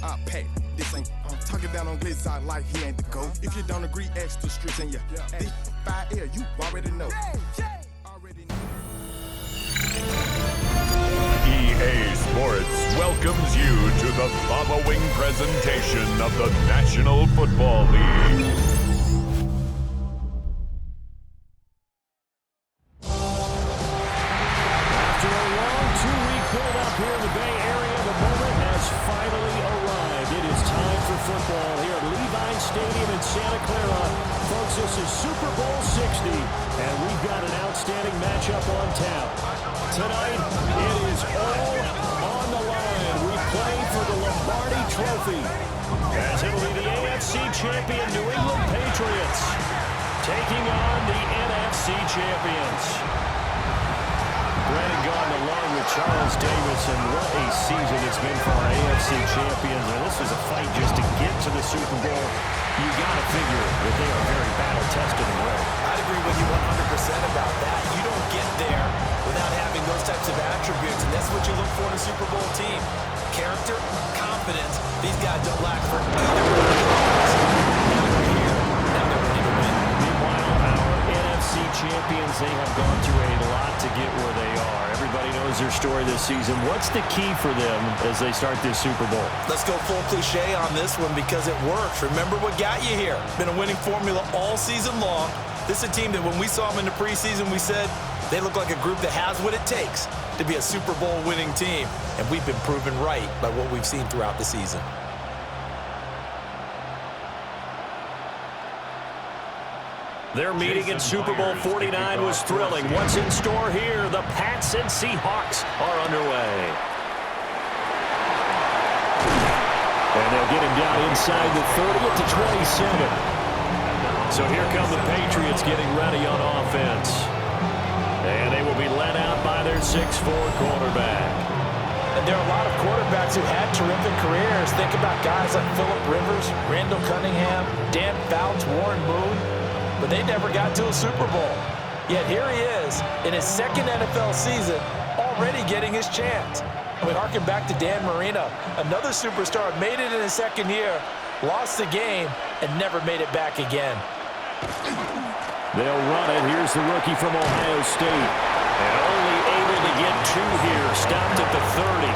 I pay. This ain't talking down on Glitz side like he ain't the GOAT. If you don't agree, ask the streets and this fire air, you already know. EA Sports welcomes you to the following presentation of the National Football League. After a long two-week build-up here in the Bay Area, the moment has finally arrived. It is time for football here at Levi Stadium in Santa Clara. Folks, this is Super Bowl 60, and we've got an outstanding matchup on tap. Tonight, it is all on the line. We play for the Lombardi Trophy, as it will be the AFC champion New England Patriots taking on the NFC champions. Brandon Gaudin along with Charles Davis, and what a season it's been for our AFC champions. And this was a fight just to get to the Super Bowl. You got to figure that they are very battle-tested and ready. I'd agree with you 100% about that. You don't get there without having those types of attributes, and that's what you look for in a Super Bowl team. Character, confidence. These guys don't lack for either one of those. Now they're here. Now they're ready to win. Meanwhile, our NFC champions, they have gone through a lot to get where they are. Everybody knows their story this season. What's the key for them as they start this Super Bowl? Let's go full cliche on this one because it works. Remember what got you here. Been a winning formula all season long. This is a team that when we saw them in the preseason, we said they look like a group that has what it takes to be a Super Bowl winning team. And we've been proven right by what we've seen throughout the season. Their meeting in Super Bowl 49 was thrilling. What's in store here? The Pats and Seahawks are underway. And they'll get him down inside the 30 to 27. So here come the Patriots getting ready on offense. And they will be led out by their 6'4" quarterback. And there are a lot of quarterbacks who had terrific careers. Think about guys like Phillip Rivers, Randall Cunningham, Dan Fouts, Warren Moon. But they never got to a Super Bowl. Yet here he is in his second NFL season, already getting his chance. And we harken back to Dan Marino, another superstar, made it in his second year, lost the game, and never made it back again. They'll run it. Here's the rookie from Ohio State. And only able to get two here, stopped at the 30.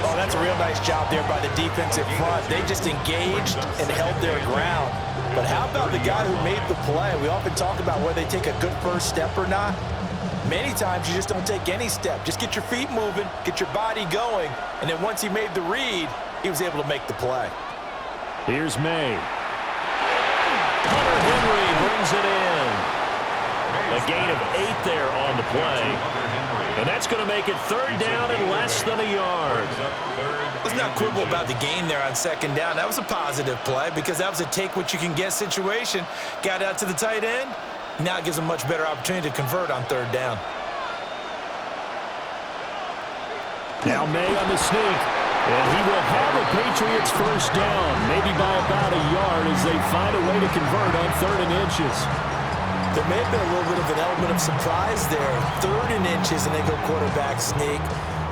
Oh, that's a real nice job there by the defensive front. They just engaged and held their ground. But how about the guy who made the play? We often talk about whether they take a good first step or not. Many times you just don't take any step. Just get your feet moving, get your body going, and then once he made the read, he was able to make the play. Here's May. Hunter Henry brings it in. A gain of 8 there on the play. And that's going to make it third down and less than a yard. Let's not quibble about the gain there on second down. That was a positive play because that was a take-what-you-can-get situation. Got out to the tight end. Now it gives them a much better opportunity to convert on third down. Now May on the sneak. And he will have the Patriots first down, maybe by about a yard as they find a way to convert on 3rd and inches. There may have been a little bit of an element of surprise there. 3rd and inches, and they go quarterback sneak.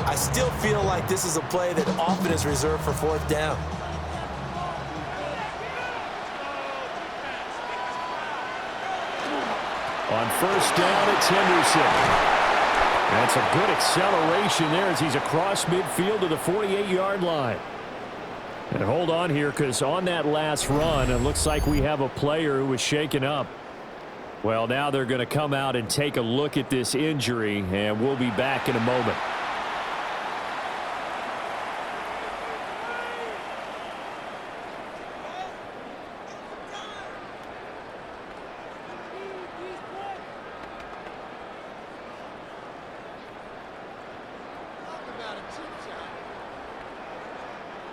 I still feel like this is a play that often is reserved for 4th down. On first down, it's Henderson. That's a good acceleration there as he's across midfield to the 48-yard line. And hold on here, because on that last run, it looks like we have a player who was shaken up. Well, now they're going to come out and take a look at this injury, and we'll be back in a moment.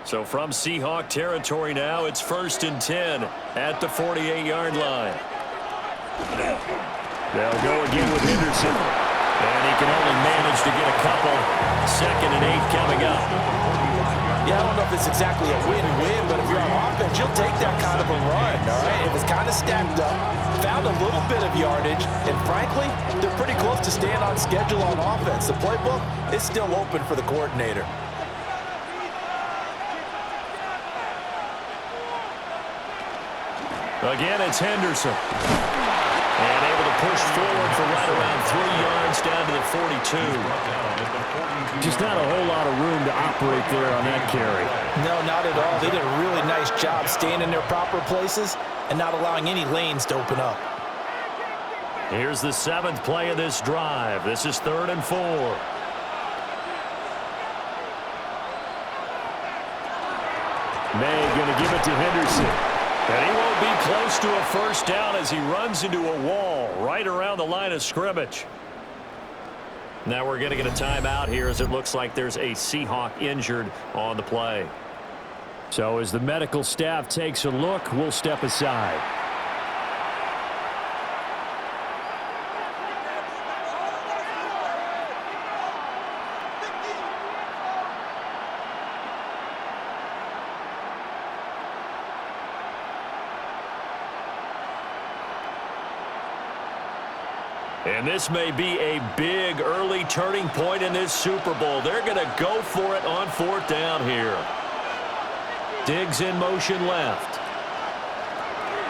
So from Seahawk territory now, it's 1st and 10 at the 48-yard line. They'll go again with Henderson. And he can only manage to get a couple. 2nd and 8 coming up. Yeah, I don't know if it's exactly a win-win, but if you're on offense, you'll take that kind of a run, all right? It was kind of stacked up, found a little bit of yardage, and frankly, they're pretty close to staying on schedule on offense. The playbook is still open for the coordinator. Again, it's Henderson. And able to push forward for right around 3 yards down to the 42. Just not a whole lot of room to operate there on that carry. No, not at all. They did a really nice job staying in their proper places and not allowing any lanes to open up. Here's the 7th play of this drive. This is 3rd and 4. May going to give it to Henderson. And he won't be close to a first down as he runs into a wall right around the line of scrimmage. Now we're going to get a timeout here as it looks like there's a Seahawk injured on the play. So as the medical staff takes a look, we'll step aside. And this may be a big early turning point in this Super Bowl. They're going to go for it on 4th down here. Diggs in motion left.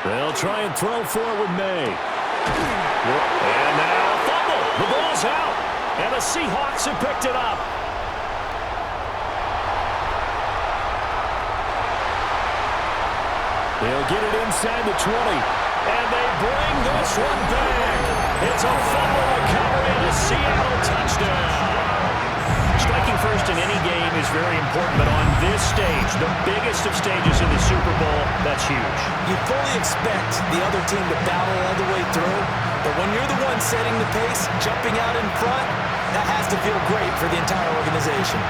They'll try and throw for it with May. And now a fumble. The ball's out. And the Seahawks have picked it up. They'll get it inside the 20. And they bring this one back. It's a fumble recovery and a Seattle touchdown. Striking first in any game is very important, but on this stage, the biggest of stages in the Super Bowl, that's huge. You fully expect the other team to battle all the way through, but when you're the one setting the pace, jumping out in front, that has to feel great for the entire organization.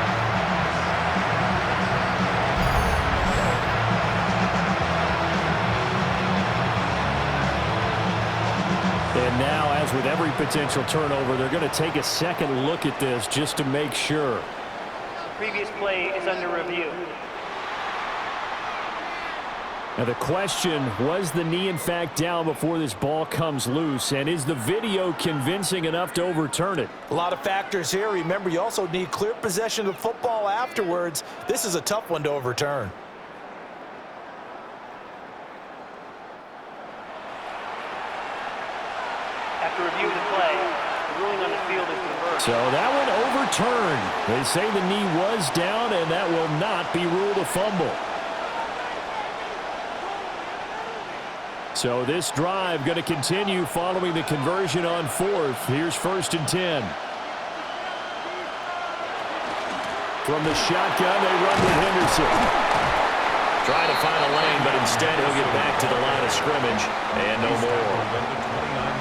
And now, as with every potential turnover, they're going to take a second look at this just to make sure. Previous play is under review. Now the question, was the knee in fact down before this ball comes loose? And is the video convincing enough to overturn it? A lot of factors here. Remember, you also need clear possession of football afterwards. This is a tough one to overturn. After reviewing the play, the ruling on the field is reversed. So that one overturned. They say the knee was down, and that will not be ruled a fumble. So this drive going to continue following the conversion on 4th. Here's 1st and 10. From the shotgun, they run with Henderson. Trying to find a lane, but instead he'll get back to the line of scrimmage, and no more.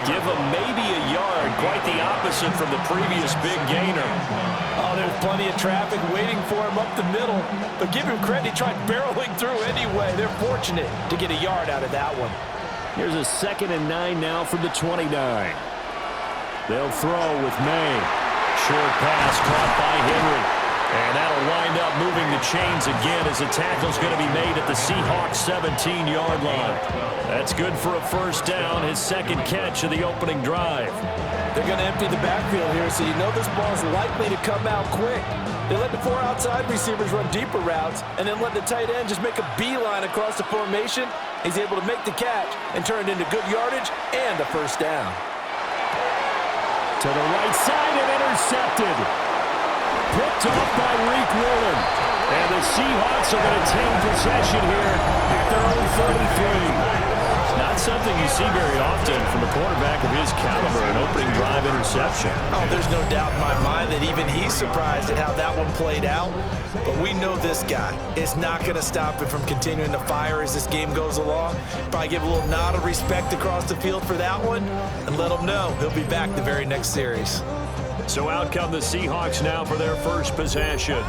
Give him maybe a yard, quite the opposite from the previous big gainer. Oh, there's plenty of traffic waiting for him up the middle. But give him credit, he tried barreling through anyway. They're fortunate to get a yard out of that one. Here's a 2nd and 9 now from the 29. They'll throw with May. Short pass caught by Henry. And that'll wind up moving the chains again as the tackle's going to be made at the Seahawks 17-yard line. That's good for a first down, his 2nd catch of the opening drive. They're going to empty the backfield here, so you know this ball's likely to come out quick. They let the 4 outside receivers run deeper routes and then let the tight end just make a beeline across the formation. He's able to make the catch and turn it into good yardage and a first down. To the right side and intercepted. Picked off by Reek Woolen. And the Seahawks are going to take possession here at their own 33. Not something you see very often from a quarterback of his caliber, an opening drive interception. Oh, there's no doubt in my mind that even he's surprised at how that one played out. But we know this guy is not going to stop him from continuing to fire as this game goes along. Probably give a little nod of respect across the field for that one and let him know he'll be back the very next series. So out come the Seahawks now for their first possession.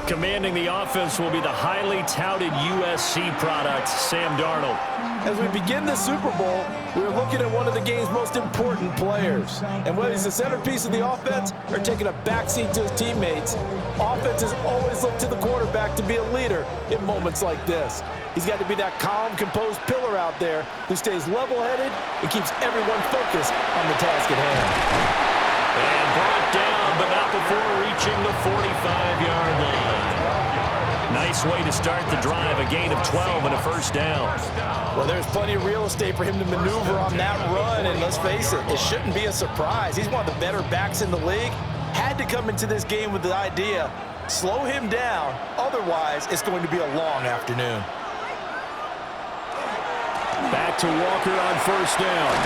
Commanding the offense will be the highly touted USC product, Sam Darnold. As we begin the Super Bowl, we're looking at one of the game's most important players. And whether he's the centerpiece of the offense or taking a backseat to his teammates, offenses always look to the quarterback to be a leader in moments like this. He's got to be that calm, composed pillar out there who stays level-headed and keeps everyone focused on the task at hand. And brought down, but not before reaching the 45-yard line. Nice way to start the drive, a gain of 12 and a first down. Well, there's plenty of real estate for him to maneuver on that run, and let's face it, it shouldn't be a surprise. He's one of the better backs in the league. Had to come into this game with the idea, slow him down, otherwise it's going to be a long afternoon. Back to Walker on first down.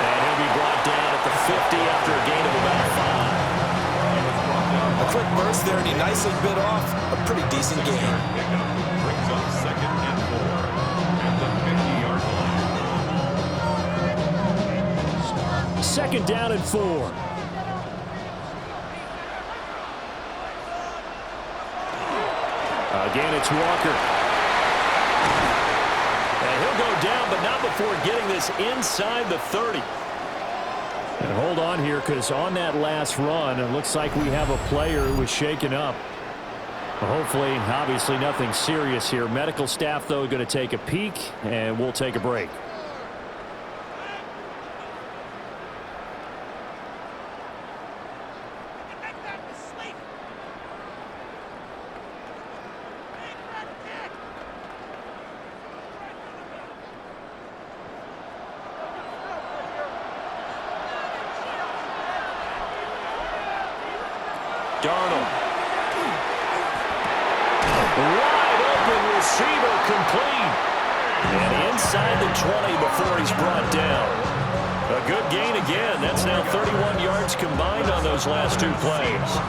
And he'll be brought down at the 50 after a gain of about 5. A quick burst there, and he nicely bit off a pretty decent gain. Brings up 2nd and 4 at the 50-yard line. 2nd down and 4. Again, it's Walker. And he'll go down, but not before getting this inside the 30. And hold on here, because on that last run, it looks like we have a player who was shaken up. Well, hopefully, obviously, nothing serious here. Medical staff, though, going to take a peek, and we'll take a break. Darnold. Wide open receiver complete. And inside the 20 before he's brought down. A good gain again. That's now 31 yards combined on those last 2 plays.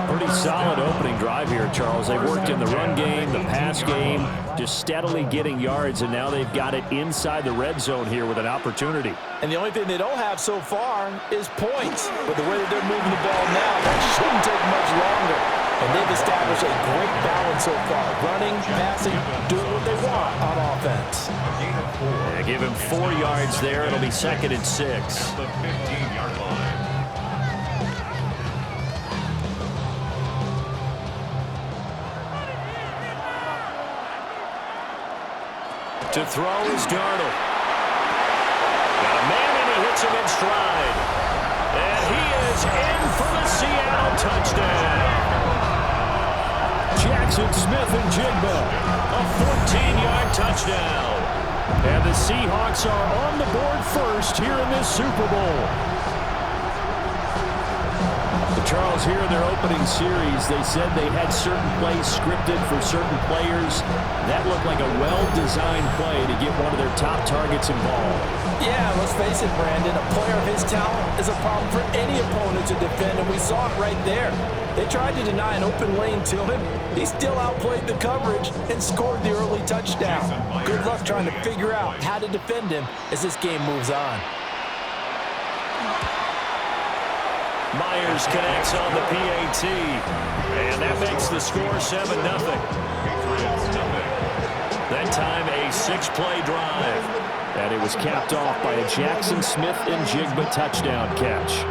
Pretty solid opening drive here, Charles. They've worked in the run game, the pass game, just steadily getting yards, and now they've got it inside the red zone here with an opportunity. And the only thing they don't have so far is points. But the way that they're moving the ball now, that shouldn't take much longer. And they've established a great balance so far. Running, passing, doing what they want on offense. Yeah, give him 4 yards there. It'll be 2nd and 6. The 15-yard line. To throw is Darnold. Got a man, and he hits him in stride. And he is in for the Seattle touchdown. Jackson Smith and Jigba. A 14-yard touchdown. And the Seahawks are on the board first here in this Super Bowl. Charles, here in their opening series, they said they had certain plays scripted for certain players. That looked like a well-designed play to get one of their top targets involved. Yeah, let's face it, Brandon. A player of his talent is a problem for any opponent to defend, and we saw it right there. They tried to deny an open lane to him. He still outplayed the coverage and scored the early touchdown. Good luck trying to figure out how to defend him as this game moves on. Myers connects on the PAT, and that makes the score 7-0. That time a 6-play drive, and it was capped off by a Jackson Smith and Jigba touchdown catch.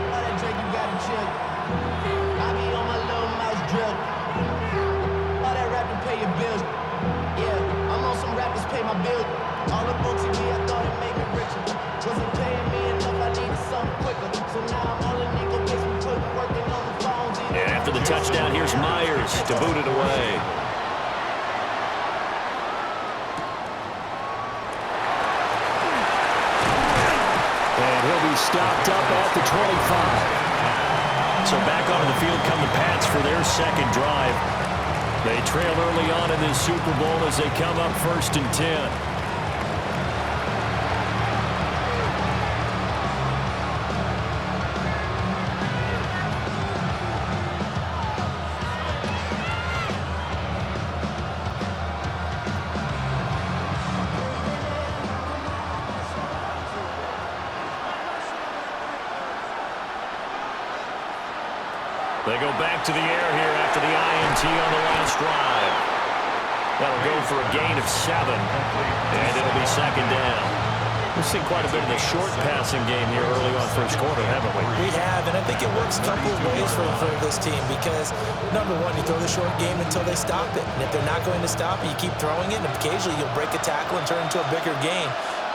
And after the touchdown, here's Myers to boot it away. And he'll be stopped up at the 25. So back onto the field come the Pats for their second drive. They trail early on in this Super Bowl as they come up 1st and 10. They go back to the air here after the INT on the last drive. That'll go for a gain of 7, and it'll be 2nd down. We've seen quite a bit of the short passing game here early on first quarter, haven't we? We have, and I think it works a couple of ways for this team because, number one, you throw the short game until they stop it. And if they're not going to stop it, you keep throwing it, and occasionally you'll break a tackle and turn into a bigger gain.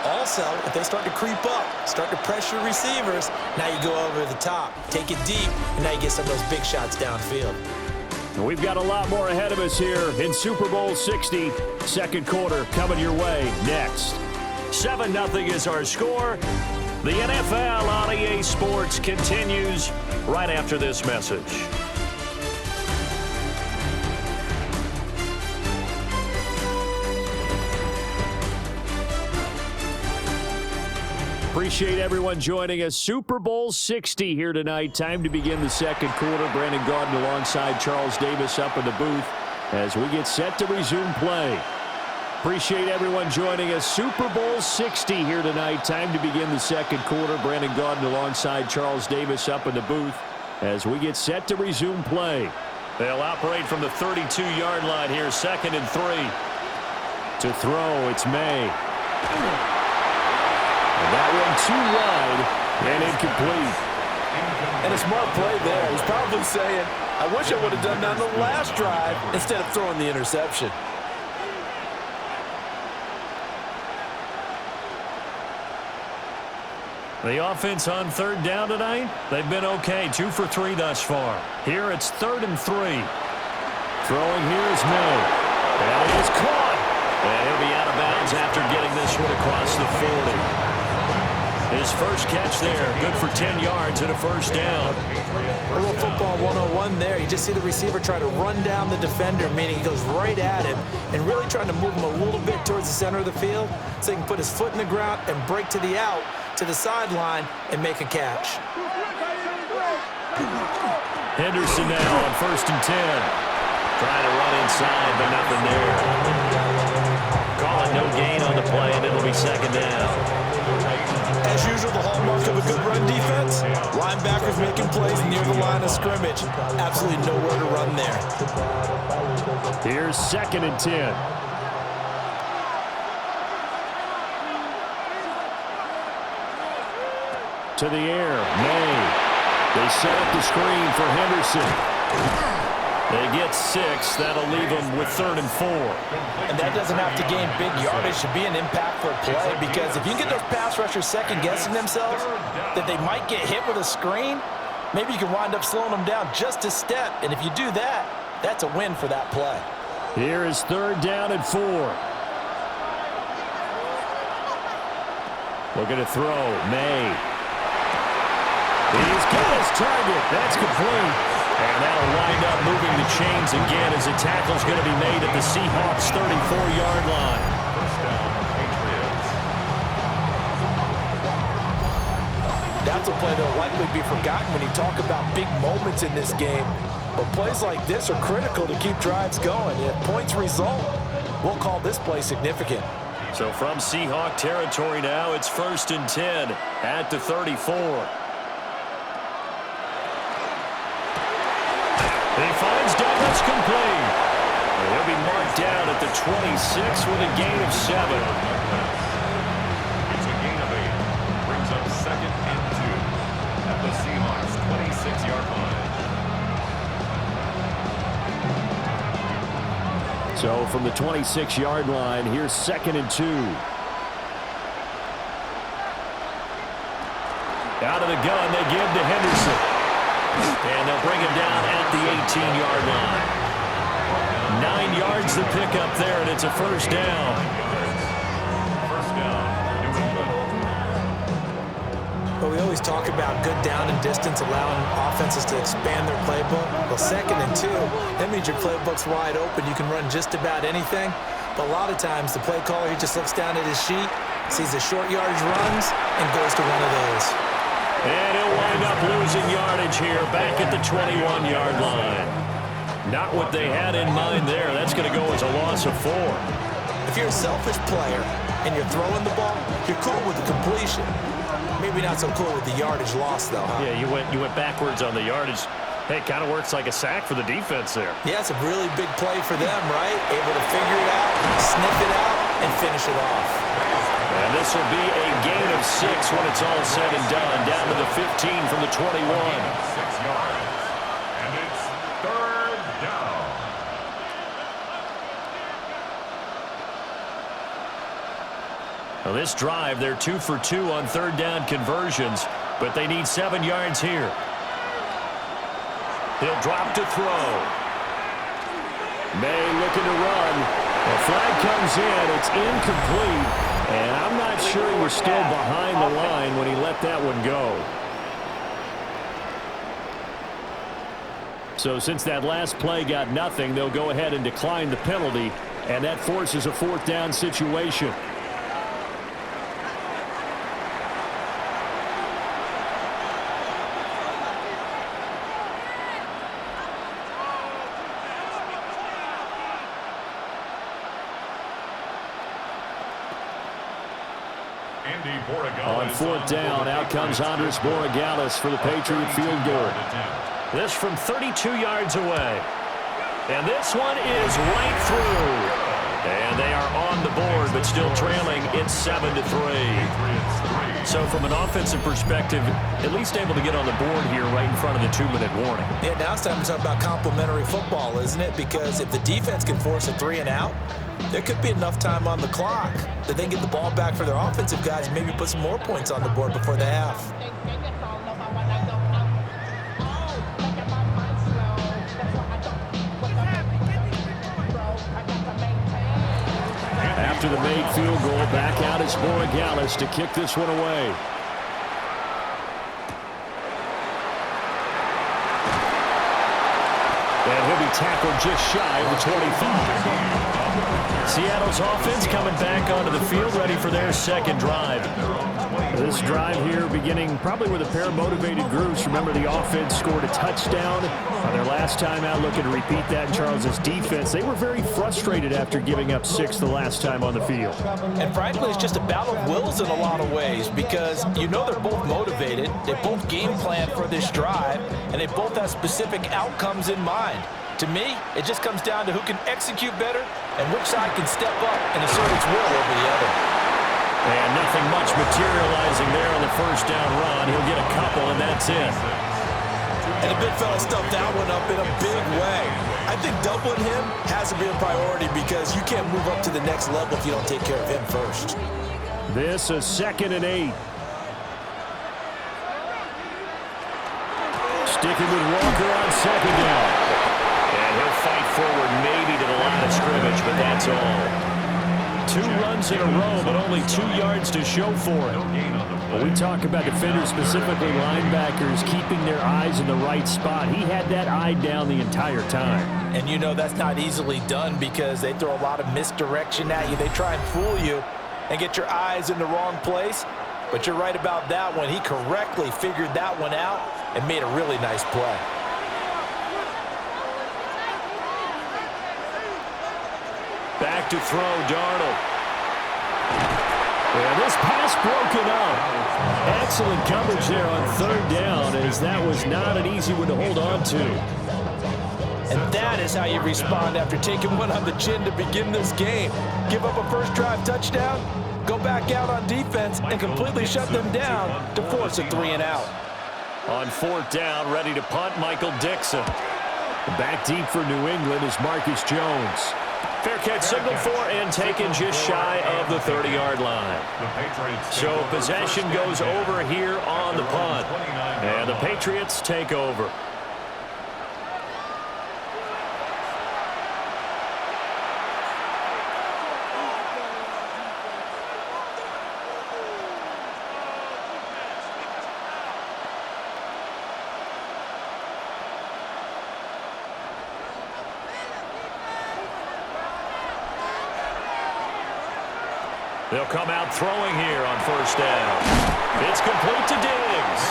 Also, if they start to creep up, start to pressure receivers, now you go over the top, take it deep, and now you get some of those big shots downfield. We've got a lot more ahead of us here in Super Bowl 60. Second quarter coming your way next. 7-0 is our score. The NFL on EA Sports continues right after this message. Appreciate everyone joining us. Super Bowl 60 here tonight. Time to begin the second quarter. Brandon Gaudin alongside Charles Davis up in the booth as we get set to resume play. Appreciate everyone joining us. Super Bowl 60 here tonight. Time to begin the second quarter. Brandon Gaudin alongside Charles Davis up in the booth as we get set to resume play. They'll operate from the 32-yard line here. 2nd and 3. To throw, it's May. That one too wide and incomplete. And a smart play there. He's probably saying, I wish I would have done that on the last drive instead of throwing the interception. The offense on 3rd down tonight, they've been okay. 2 for 3 thus far. Here it's 3rd and 3. Throwing here is May. And it is caught. And he'll be out of bounds after getting this one across the 40. His first catch there, good for 10 yards and a first down. A little football 101 there. You just see the receiver try to run down the defender, meaning he goes right at him and really trying to move him a little bit towards the center of the field so he can put his foot in the ground and break to the out, to the sideline, and make a catch. Henderson now on 1st and 10. Trying to run inside, but nothing there. Calling no gain on the play, and it'll be 2nd down. As usual, the hallmark of a good run defense, linebackers making plays near the line of scrimmage. Absolutely nowhere to run there. Here's 2nd and 10. To the air, May. They set up the screen for Henderson. They get 6. That'll leave them with 3rd and 4. And that doesn't have to gain big yardage to be an impactful play, because if you can get those pass rushers second-guessing themselves that they might get hit with a screen, maybe you can wind up slowing them down just a step. And if you do that, that's a win for that play. Here is 3rd down and 4. Looking to throw, May. He's got his target. That's complete. And that'll wind up moving the chains again as a tackle's going to be made at the Seahawks' 34-yard line. That's a play that'll likely be forgotten when you talk about big moments in this game. But plays like this are critical to keep drives going. If points result, we'll call this play significant. So from Seahawk territory now, it's 1st and 10 at the 34. He finds Douglas complete. He'll be marked down at the 26 with a gain of 7. It's a gain of 8. Brings up 2nd and 2 at the Seahawks' 26-yard line. So from the 26-yard line, here's 2nd and 2. Out of the gun, they give to Henderson. And they'll bring him down at the 18-yard line. 9 yards to pick up there, and it's a first down. First down, New England. Well, we always talk about good down and distance, allowing offenses to expand their playbook. Well, 2nd and 2, that means your playbook's wide open. You can run just about anything. But a lot of times, the play caller, he just looks down at his sheet, sees the short yardage runs, and goes to one of those. And he'll wind up losing yardage here back at the 21-yard line. Not what they had in mind there. That's going to go as a loss of 4. If you're a selfish player and you're throwing the ball, you're cool with the completion. Maybe not so cool with the yardage loss, though, huh? Yeah, you went backwards on the yardage. Hey, it kind of works like a sack for the defense there. Yeah, it's a really big play for them, right? Able to figure it out, sniff it out, and finish it off. And this will be a gain of 6 when it's all said and done. Down to the 15 from the 21. 6 yards. And it's 3rd down. Now this drive, they're 2 for 2 on 3rd down conversions, but they need 7 yards here. He'll drop to throw. May looking to run. The flag comes in. It's incomplete. And I'm not sure he was still behind the line when he let that one go. So since that last play got nothing, they'll go ahead and decline the penalty. And that forces a 4th down situation. On 4th down, out comes Andres Borregales for the Patriot field goal. This from 32 yards away. And this one is right through. And they are on the board, but still trailing. It's 7-3. So from an offensive perspective, at least able to get on the board here right in front of the 2-minute warning. Yeah, now it's time to talk about complementary football, isn't it? Because if the defense can force a 3 and out, there could be enough time on the clock that they can get the ball back for their offensive guys and maybe put some more points on the board before the half. After the made field goal, back out is Borregales to kick this one away. And he'll be tackled just shy of the 25. Seattle's offense coming back onto the field, ready for their second drive. This drive here beginning probably with a pair of motivated groups. Remember, the offense scored a touchdown on their last time out, looking to repeat that in Charles's defense. They were very frustrated after giving up 6 the last time on the field. And frankly, it's just a battle of wills in a lot of ways because you know they're both motivated. They both game plan for this drive, and they both have specific outcomes in mind. To me, it just comes down to who can execute better and which side can step up and assert its will over the other. And nothing much materializing there on the first down run. He'll get a couple, and that's it. And the big fella stuffed that one up in a big way. I think doubling him has to be a priority because you can't move up to the next level if you don't take care of him first. This is 2nd and 8. Sticking with Walker on 2nd down. And he'll fight forward maybe to the line of scrimmage, but that's all. 2 runs in a row, but only 2 yards to show for it. When we talk about defenders, specifically linebackers, keeping their eyes in the right spot, he had that eye down the entire time. And you know that's not easily done because they throw a lot of misdirection at you. They try and fool you and get your eyes in the wrong place. But you're right about that one. He correctly figured that one out and made a really nice play. Back to throw, Darnold. And this pass broken up. Excellent coverage there on 3rd down, as that was not an easy one to hold on to. And that is how you respond after taking one on the chin to begin this game. Give up a first drive touchdown, go back out on defense, and completely shut them down to force a 3 and out. On 4th down, ready to punt, Michael Dixon. Back deep for New England is Marcus Jones. Fair catch signaled for and taken just shy of the 30-yard line. So possession goes over here on the punt. And the Patriots take over. They'll come out throwing here on 1st down. It's complete to Diggs.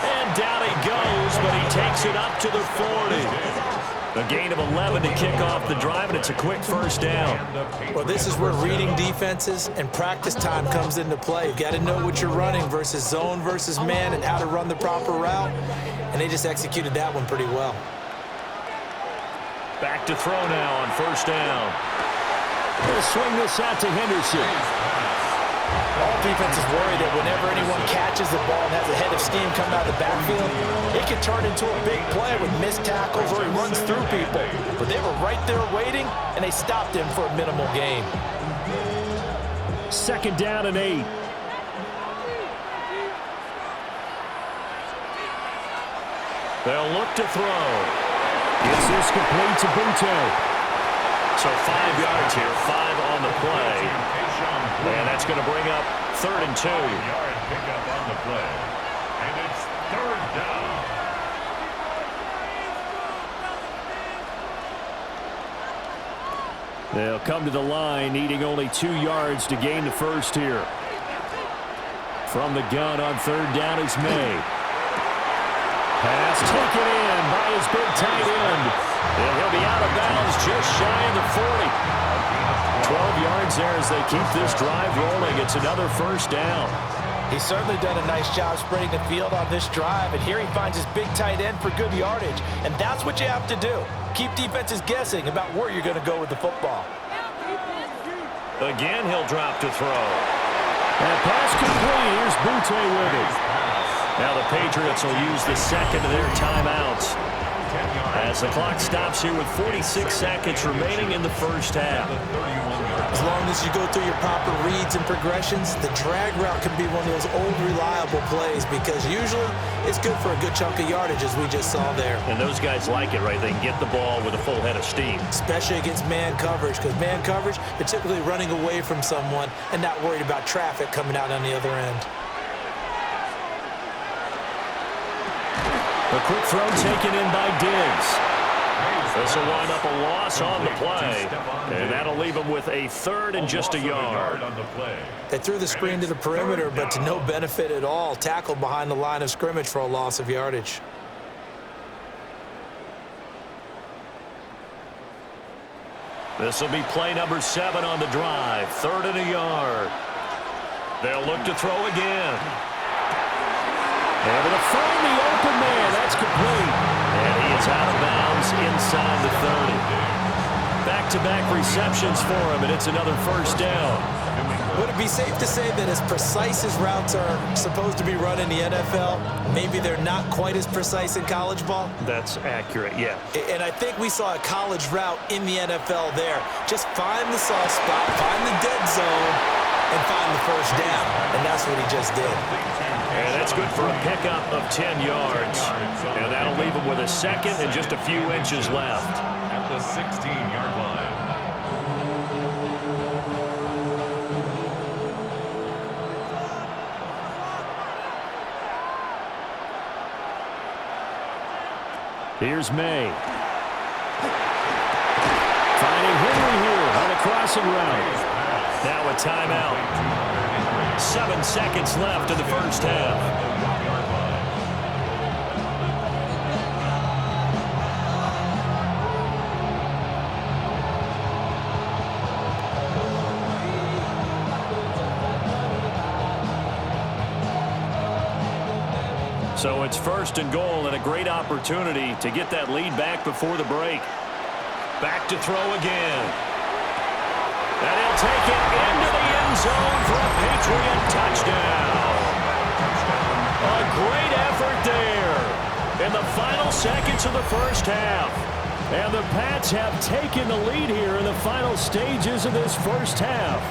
And down he goes, but he takes it up to the 40. A gain of 11 to kick off the drive, and it's a quick 1st down. Well, this is where reading defenses and practice time comes into play. You've got to know what you're running versus zone versus man and how to run the proper route. And they just executed that one pretty well. Back to throw now on 1st down. They'll swing this out to Henderson. All defenses worry that whenever anyone catches the ball and has a head of steam coming out of the backfield, it can turn into a big play with missed tackles or he runs through people. But they were right there waiting, and they stopped him for a minimal gain. 2nd down and 8. They'll look to throw. This is complete to Butte. So 5 yards here, 5 on the play. And that's going to bring up 3rd and 2. Yard pickup on the play. And it's 3rd down. They'll come to the line, needing only 2 yards to gain the first here. From the gun on 3rd down is May. Pass taken in by his big tight end. And he'll be out of bounds just shy of the 40. 12 yards there as they keep this drive rolling. It's another first down. He's certainly done a nice job spreading the field on this drive, and here he finds his big tight end for good yardage. And that's what you have to do. Keep defenses guessing about where you're going to go with the football. Again, he'll drop to throw. And pass complete. Here's Butte with it. Now the Patriots will use the second of their timeouts as the clock stops here with 46 seconds remaining in the first half. As long as you go through your proper reads and progressions, the drag route can be one of those old reliable plays because usually it's good for a good chunk of yardage, as we just saw there. And those guys like it, right? They can get the ball with a full head of steam. Especially against man coverage, because man coverage, they're typically running away from someone and not worried about traffic coming out on the other end. A quick throw taken in by Diggs. This will wind up a loss on the play, and that'll leave him with a 3rd and just a yard. They threw the screen to the perimeter, but to no benefit at all. Tackled behind the line of scrimmage for a loss of yardage. This will be play number 7 on the drive. 3rd and a yard. They'll look to throw again. Able to find the open man. That's complete. And he is out of bounds inside the 30. Back-to-back receptions for him, and it's another first down. Would it be safe to say that as precise as routes are supposed to be run in the NFL, maybe they're not quite as precise in college ball? That's accurate, yeah. And I think we saw a college route in the NFL there. Just find the soft spot, find the dead zone, and find the first down. And that's what he just did. And that's good for a pickup of 10 yards. And that'll leave him with a 2nd and just a few inches left. At the 16-yard line. Here's May. Finding Henry here on a crossing route. Now a timeout. 7 seconds left in the first half. So it's 1st and goal and a great opportunity to get that lead back before the break. Back to throw again. And he'll take it into the end zone for a Patriot touchdown. A great effort there in the final seconds of the first half. And the Pats have taken the lead here in the final stages of this first half.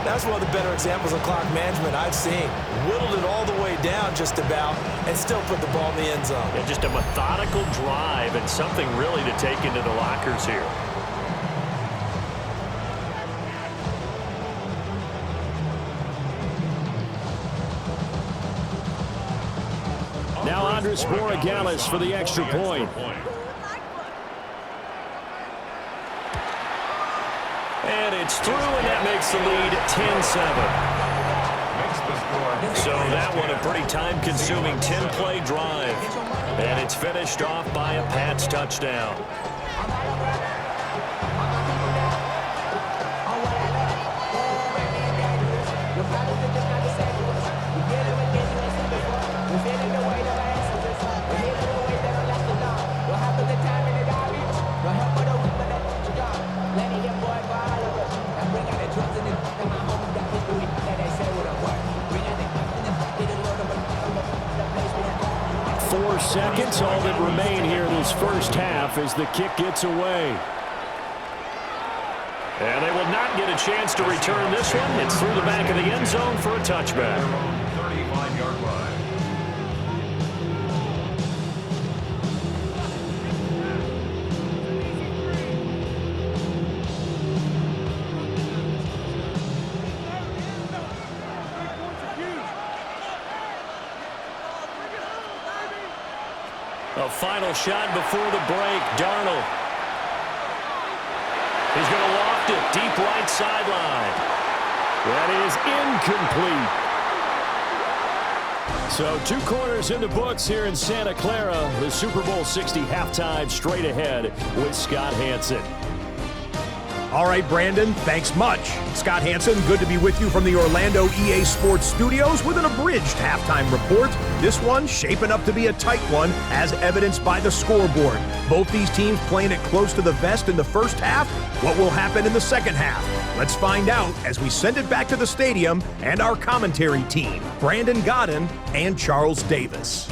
That's one of the better examples of clock management I've seen. Whittled it all the way down just about and still put the ball in the end zone. Yeah, just a methodical drive and something really to take into the lockers here. Now Andres Borregales for the extra point. And it's through, and that makes the lead 10-7. So that one a pretty time-consuming 10-play drive. And it's finished off by a Pats touchdown. Seconds, all that remain here in this first half as the kick gets away. And they will not get a chance to return this one. It's through the back of the end zone for a touchback. 35-yard line. A final shot before the break. Darnold. He's going to loft it. Deep right sideline. That is incomplete. So 2 quarters in the books here in Santa Clara. The Super Bowl 60 halftime straight ahead with Scott Hanson. All right, Brandon, thanks much. Scott Hanson, good to be with you from the Orlando EA Sports Studios with an abridged halftime report. This one shaping up to be a tight one, as evidenced by the scoreboard. Both these teams playing it close to the vest in the first half. What will happen in the second half? Let's find out as we send it back to the stadium and our commentary team, Brandon Godden and Charles Davis.